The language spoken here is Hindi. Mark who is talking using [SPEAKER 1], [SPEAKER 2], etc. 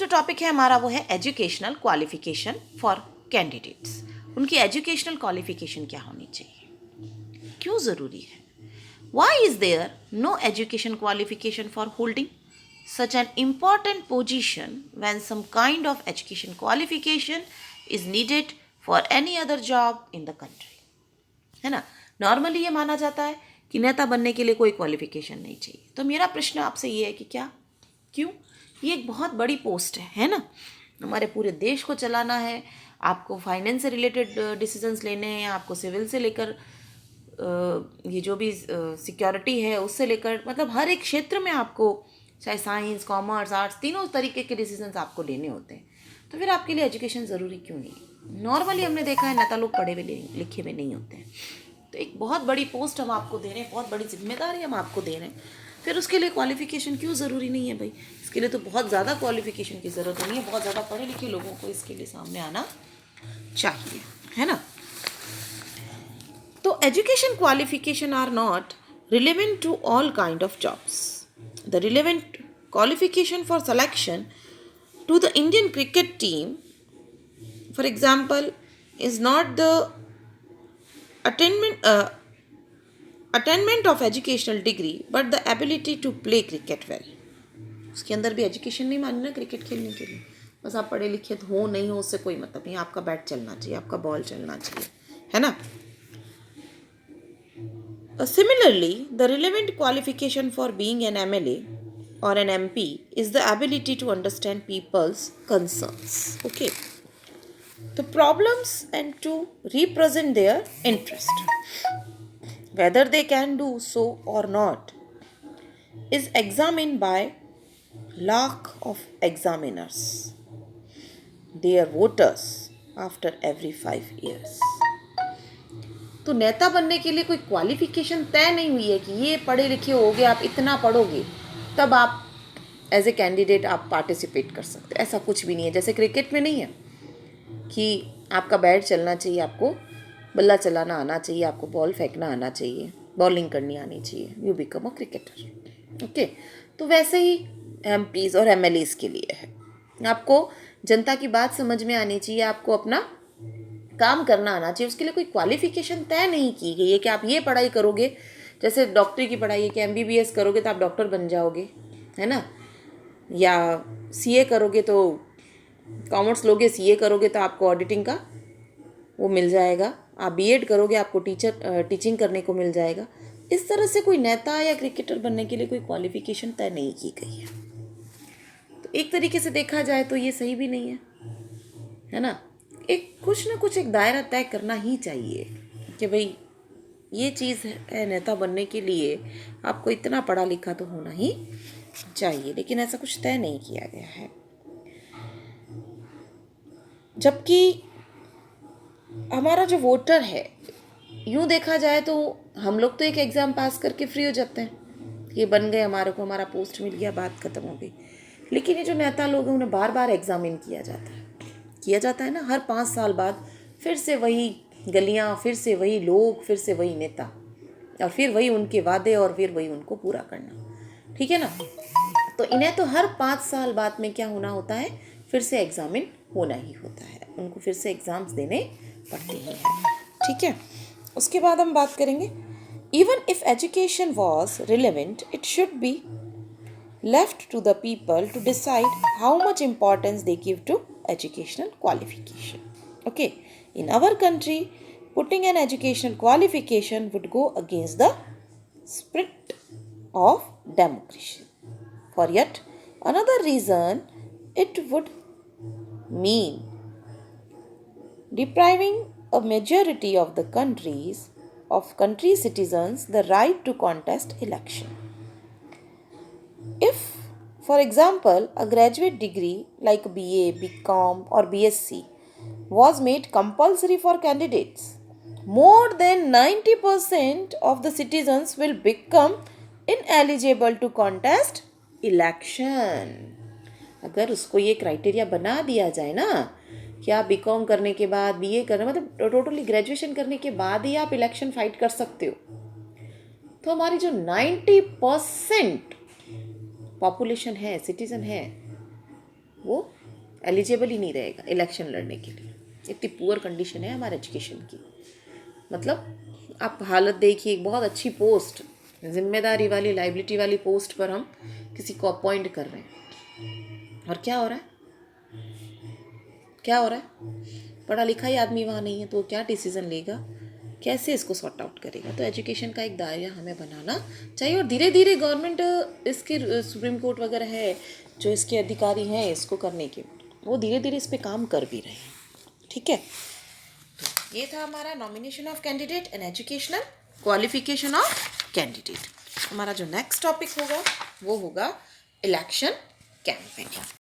[SPEAKER 1] जो टॉपिक है हमारा वो है एजुकेशनल क्वालिफिकेशन फॉर कैंडिडेट्स। उनकी एजुकेशनल क्वालिफिकेशन क्या होनी चाहिए, क्यों ज़रूरी है, why is there no education qualification for holding such an important position when some kind of education qualification is needed for any other job in the country। है ना, नॉर्मली ये माना जाता है कि नेता बनने के लिए कोई क्वालिफिकेशन नहीं चाहिए। तो मेरा प्रश्न आपसे ये है कि क्या, क्यों? ये एक बहुत बड़ी पोस्ट है ना, हमारे पूरे देश को चलाना है, आपको फाइनेंस से रिलेटेड डिसीजंस लेने हैं, आपको सिविल से लेकर ये जो भी सिक्योरिटी है उससे लेकर, मतलब हर एक क्षेत्र में आपको, चाहे साइंस, कॉमर्स, आर्ट्स, तीनों तरीके के डिसीजंस आपको लेने होते हैं। तो फिर आपके लिए एजुकेशन ज़रूरी क्यों नहीं? नॉर्मली हमने देखा है नेता लोग पढ़े हुए लिखे हुए नहीं होते हैं। तो एक बहुत बड़ी पोस्ट हम आपको दे रहे हैं, बहुत बड़ी जिम्मेदारी हम आपको दे रहे हैं, फिर उसके लिए क्वालिफिकेशन क्यों ज़रूरी नहीं है भाई? इसके लिए तो बहुत ज़्यादा क्वालिफिकेशन की ज़रूरत नहीं है, बहुत ज़्यादा पढ़े लिखे लोगों को इसके लिए सामने आना चाहिए, है ना। तो education qualification are not relevant to all kind of jobs. The relevant qualification for selection to the Indian cricket team, for example, is not the attainment of educational degree but the ability to play cricket well। उसके अंदर भी एजुकेशन नहीं मानी ना क्रिकेट खेलने के लिए, बस आप पढ़े लिखे हो नहीं हो उससे कोई मतलब नहीं, आपका बैट चलना चाहिए, आपका बॉल चलना चाहिए, है ना। Similarly, the relevant qualification for being an MLA or an MP is the ability to understand people's concerns, okay, the problems, and to represent their interest. Whether they can do so or not is examined by lakh of examiners, their voters, after every 5 years। तो नेता बनने के लिए कोई क्वालिफिकेशन तय नहीं हुई है कि ये पढ़े लिखे होगे, आप इतना पढ़ोगे तब आप एज ए कैंडिडेट आप पार्टिसिपेट कर सकते हैं, ऐसा कुछ भी नहीं है। जैसे क्रिकेट में नहीं है कि आपका बैट चलना चाहिए, आपको बल्ला चलाना आना चाहिए, आपको बॉल फेंकना आना चाहिए, बॉलिंग करनी आनी चाहिए, you become a cricketer, okay. तो वैसे ही एमपीज़ और एमएलएज़ के लिए है, आपको जनता की बात समझ में आनी चाहिए, आपको अपना काम करना आना चाहिए, उसके लिए कोई क्वालिफिकेशन तय नहीं की गई है कि आप ये पढ़ाई करोगे, जैसे डॉक्टरी की पढ़ाई है कि एमबीबीएस करोगे तो आप डॉक्टर बन जाओगे, है ना, या सीए करोगे तो, कॉमर्स लोगे सीए करोगे तो आपको ऑडिटिंग का वो मिल जाएगा, आप बीएड करोगे आपको टीचिंग करने को मिल जाएगा। इस तरह से कोई नेता या क्रिकेटर बनने के लिए कोई क्वालिफिकेशन तय नहीं की गई है। तो एक तरीके से देखा जाए तो ये सही भी नहीं है ना। एक कुछ ना कुछ एक दायरा तय करना ही चाहिए कि भाई ये चीज़ है, नेता बनने के लिए आपको इतना पढ़ा लिखा तो होना ही चाहिए, लेकिन ऐसा कुछ तय नहीं किया गया है। जबकि हमारा जो वोटर है, यूँ देखा जाए तो हम लोग तो एक एग्ज़ाम पास करके फ्री हो जाते हैं, ये बन गए, हमारे को हमारा पोस्ट मिल गया, बात ख़त्म हो गई। लेकिन ये जो नेता लोग हैं उन्हें बार बार एग्ज़ामिन किया जाता है ना, हर 5 साल बाद फिर से वही गलियां, फिर से वही लोग, फिर से वही नेता, और फिर वही उनके वादे, और फिर वही उनको पूरा करना, ठीक है ना। तो इन्हें तो हर 5 साल बाद में क्या होना होता है, फिर से एग्ज़ामिन होना ही होता है, उनको फिर से एग्ज़ाम्स देने पड़ते ही हैं, ठीक है। उसके बाद हम बात करेंगे, even if education was relevant it should be left to the people to decide how much importance they give to educational qualification, okay। In our country, putting an educational qualification would go against the spirit of democracy. For yet another reason, it would mean depriving a majority of the country citizens the right to contest election. If, for example, a graduate degree like BA, BCom or BSc was made compulsory for candidates, more than 90% of the citizens will become ineligible to contest election। अगर उसको ये क्राइटेरिया बना दिया जाए ना कि आप बीकॉम करने के बाद, बीए करने, मतलब टोटली ग्रेजुएशन करने के बाद ही आप इलेक्शन फाइट कर सकते हो, तो हमारी जो 90% पॉपुलेशन है, सिटीज़न है, वो एलिजिबल ही नहीं रहेगा इलेक्शन लड़ने के लिए। इतनी पुअर कंडीशन है हमारे एजुकेशन की। मतलब आप हालत देखिए, एक बहुत अच्छी पोस्ट, जिम्मेदारी वाली, लाइबिलिटी वाली पोस्ट पर हम किसी को अपॉइंट कर रहे हैं, और क्या हो रहा है, क्या हो रहा है, पढ़ा लिखा ही आदमी वहाँ नहीं है, तो क्या डिसीजन लेगा, कैसे इसको सॉर्ट आउट करेगा। तो एजुकेशन का एक दायरा हमें बनाना चाहिए, और धीरे धीरे गवर्नमेंट इसके सुप्रीम कोर्ट वगैरह है जो इसके अधिकारी हैं इसको करने के, वो धीरे धीरे इस पर काम कर भी रहे हैं। ठीक है, तो ये था हमारा nomination of candidate and educational qualification of candidate. हमारा जो नेक्स्ट टॉपिक होगा वो होगा इलेक्शन कैंपेनिंग।